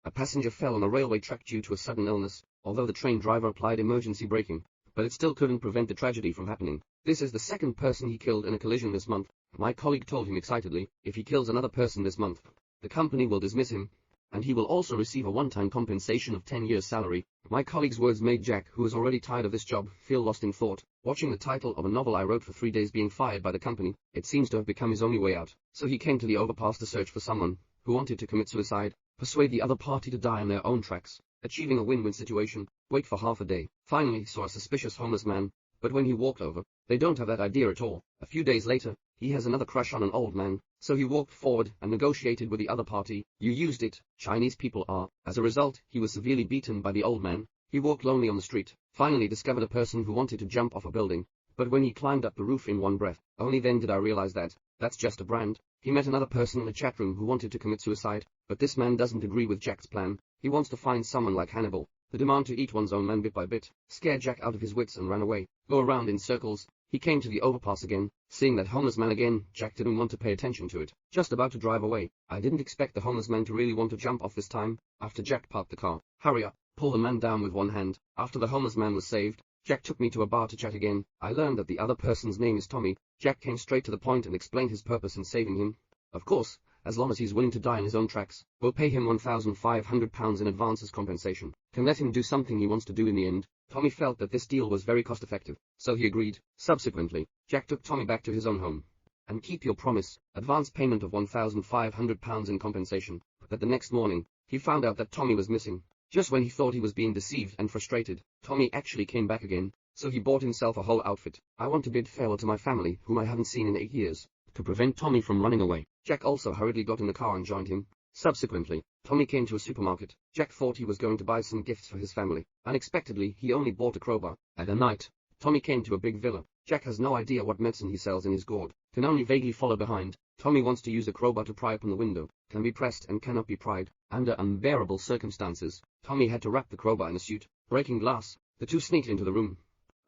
A passenger fell on a railway track due to a sudden illness, although the train driver applied emergency braking, but it still couldn't prevent the tragedy from happening. This is the second person he killed in a collision this month. My colleague told him excitedly, if he kills another person this month, the company will dismiss him, and he will also receive a one-time compensation of 10 years' salary. My colleague's words made Jack, who was already tired of this job, feel lost in thought. Watching the title of a novel I wrote for 3 days being fired by the company, it seems to have become his only way out. So he came to the overpass to search for someone who wanted to commit suicide, persuade the other party to die on their own tracks, achieving a win-win situation, wait for half a day. Finally he saw a suspicious homeless man, but when he walked over, they don't have that idea at all. A few days later, he has another crush on an old man, so he walked forward and negotiated with the other party. You used it, Chinese people are. As a result, he was severely beaten by the old man. He walked lonely on the street, finally discovered a person who wanted to jump off a building, but when he climbed up the roof in one breath, only then did I realize that's just a brand. He met another person in a chat room who wanted to commit suicide, but this man doesn't agree with Jack's plan. He wants to find someone like Hannibal. The demand to eat one's own man bit by bit scared Jack out of his wits and ran away. Go around in circles. He came to the overpass again. Seeing that homeless man again, Jack didn't want to pay attention to it. Just about to drive away. I didn't expect the homeless man to really want to jump off this time. After Jack parked the car, hurry up, pull the man down with one hand. After the homeless man was saved, Jack took me to a bar to chat again. I learned that the other person's name is Tommy. Jack came straight to the point and explained his purpose in saving him. Of course, as long as he's willing to die on his own tracks, we'll pay him £1,500 in advance as compensation. Can let him do something he wants to do in the end. Tommy felt that this deal was very cost-effective, so he agreed. Subsequently, Jack took Tommy back to his own home. And keep your promise, advance payment of £1,500 in compensation. But the next morning, he found out that Tommy was missing. Just when he thought he was being deceived and frustrated, Tommy actually came back again, so he bought himself a whole outfit. I want to bid farewell to my family, whom I haven't seen in 8 years. To prevent Tommy from running away, Jack also hurriedly got in the car and joined him. Subsequently, Tommy came to a supermarket. Jack thought he was going to buy some gifts for his family. Unexpectedly, he only bought a crowbar. At night, Tommy came to a big villa. Jack has no idea what medicine he sells in his gourd, can only vaguely follow behind. Tommy wants to use a crowbar to pry open the window, can be pressed and cannot be pried. Under unbearable circumstances, Tommy had to wrap the crowbar in a suit, breaking glass. The two sneaked into the room,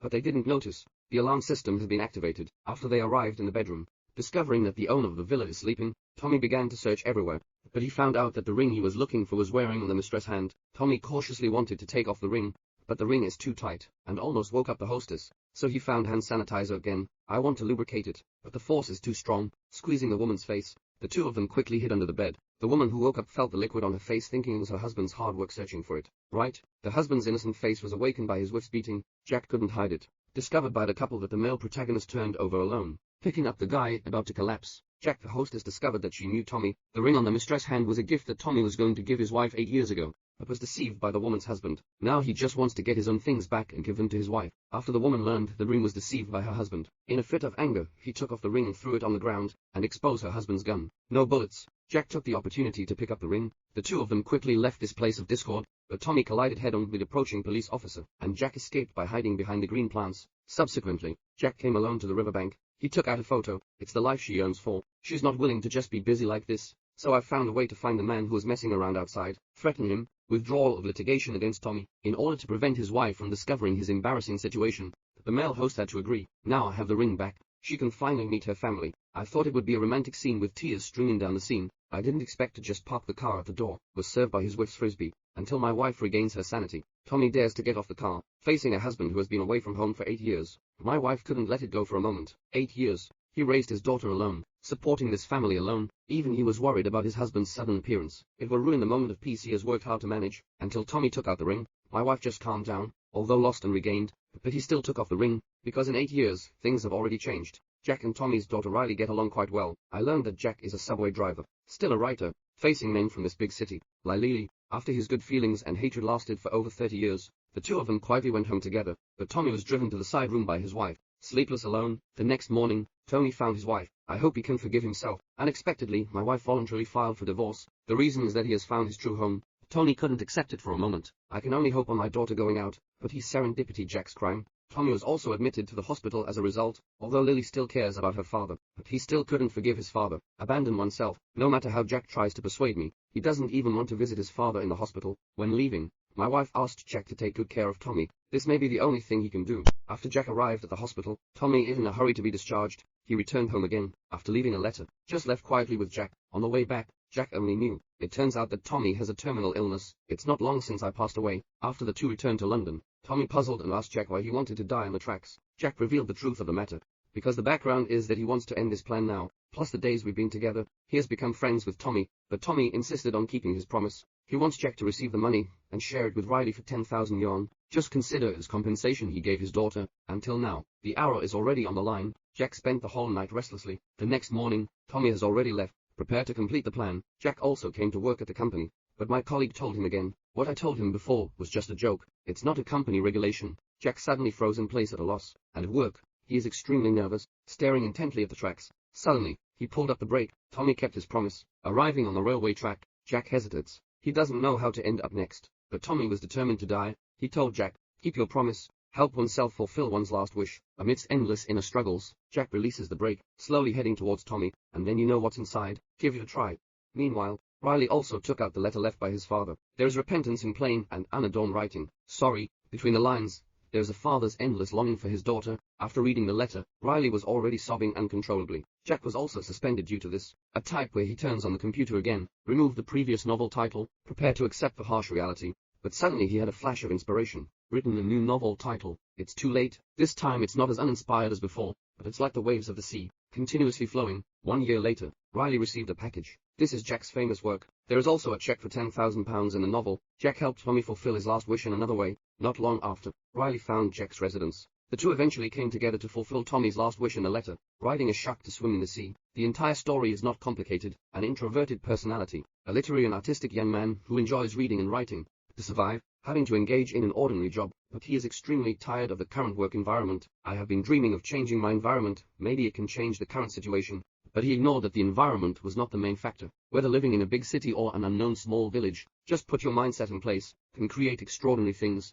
but they didn't notice. The alarm system had been activated. After they arrived in the bedroom, discovering that the owner of the villa is sleeping, Tommy began to search everywhere, but he found out that the ring he was looking for was wearing on the mistress' hand. Tommy cautiously wanted to take off the ring, but the ring is too tight, and almost woke up the hostess, so he found hand sanitizer again. I want to lubricate it, but the force is too strong, squeezing the woman's face. The two of them quickly hid under the bed. The woman who woke up felt the liquid on her face, thinking it was her husband's hard work searching for it. Right? The husband's innocent face was awakened by his wife's beating. Jack couldn't hide it. Discovered by the couple that the male protagonist turned over alone, picking up the guy about to collapse. Jack, the hostess, discovered that she knew Tommy. The ring on the mistress' hand was a gift that Tommy was going to give his wife 8 years ago, but was deceived by the woman's husband. Now he just wants to get his own things back and give them to his wife. After the woman learned the ring was deceived by her husband, in a fit of anger, he took off the ring and threw it on the ground, and exposed her husband's gun. No bullets. Jack took the opportunity to pick up the ring. The two of them quickly left this place of discord, but Tommy collided head-on with the approaching police officer, and Jack escaped by hiding behind the green plants. Subsequently, Jack came alone to the riverbank. He took out a photo. It's the life she yearns for. She's not willing to just be busy like this. So I found a way to find the man who was messing around outside, threaten him, withdrawal of litigation against Tommy. In order to prevent his wife from discovering his embarrassing situation, the male host had to agree. Now I have the ring back. She can finally meet her family. I thought it would be a romantic scene with tears streaming down the scene. I didn't expect to just park the car at the door, was served by his wife's frisbee, until my wife regains her sanity. Tommy dares to get off the car, facing a husband who has been away from home for 8 years. My wife couldn't let it go for a moment. 8 years. He raised his daughter alone, supporting this family alone. Even he was worried about his husband's sudden appearance. It will ruin the moment of peace he has worked hard to manage. Until Tommy took out the ring, my wife just calmed down, although lost and regained, but he still took off the ring, because in 8 years, things have already changed. Jack and Tommy's daughter Riley get along quite well. I learned that Jack is a subway driver, still a writer, facing men from this big city. Lily, after his good feelings and hatred lasted for over 30 years, the two of them quietly went home together, but Tommy was driven to the side room by his wife. Sleepless alone, the next morning, Tony found his wife. I hope he can forgive himself. Unexpectedly, my wife voluntarily filed for divorce. The reason is that he has found his true home. Tony couldn't accept it for a moment. I can only hope on my daughter going out, but he's serendipity Jack's crime. Tommy was also admitted to the hospital as a result, although Lily still cares about her father, but he still couldn't forgive his father. Abandon oneself. No matter how Jack tries to persuade me, he doesn't even want to visit his father in the hospital. When leaving, my wife asked Jack to take good care of Tommy. This may be the only thing he can do. After Jack arrived at the hospital, Tommy is in a hurry to be discharged. He returned home again, after leaving a letter, just left quietly with Jack. On the way back, Jack only knew. It turns out that Tommy has a terminal illness. It's not long since I passed away. After the two returned to London, Tommy puzzled and asked Jack why he wanted to die on the tracks. Jack revealed the truth of the matter. Because the background is that he wants to end this plan now, plus the days we've been together, he has become friends with Tommy, but Tommy insisted on keeping his promise. He wants Jack to receive the money and share it with Riley for 10,000 yuan. Just consider as compensation he gave his daughter. Until now, the hour is already on the line. Jack spent the whole night restlessly. The next morning, Tommy has already left, prepared to complete the plan. Jack also came to work at the company, but my colleague told him again. What I told him before was just a joke. It's not a company regulation. Jack suddenly froze in place at a loss, and at work, he is extremely nervous, staring intently at the tracks. Suddenly, he pulled up the brake. Tommy kept his promise. Arriving on the railway track, Jack hesitates. He doesn't know how to end up next, but Tommy was determined to die. He told Jack, keep your promise, help oneself fulfill one's last wish. Amidst endless inner struggles, Jack releases the brake, slowly heading towards Tommy, and then you know what's inside. Give it a try. Meanwhile, Riley also took out the letter left by his father. There is repentance in plain and unadorned writing. Sorry, between the lines. There's a father's endless longing for his daughter. After reading the letter, Riley was already sobbing uncontrollably. Jack was also suspended due to this. A type where he turns on the computer again, removed the previous novel title, prepared to accept the harsh reality. But suddenly he had a flash of inspiration. Written a new novel title. It's too late. This time it's not as uninspired as before, but it's like the waves of the sea, continuously flowing. 1 year later, Riley received a package. This is Jack's famous work. There is also a check for £10,000 in the novel. Jack helped Tommy fulfill his last wish in another way. Not long after, Riley found Jack's residence. The two eventually came together to fulfill Tommy's last wish in a letter, riding a shark to swim in the sea. The entire story is not complicated. An introverted personality, a literary and artistic young man who enjoys reading and writing. To survive, having to engage in an ordinary job, but he is extremely tired of the current work environment. I have been dreaming of changing my environment. Maybe it can change the current situation. But he ignored that the environment was not the main factor. Whether living in a big city or an unknown small village, just put your mindset in place, can create extraordinary things.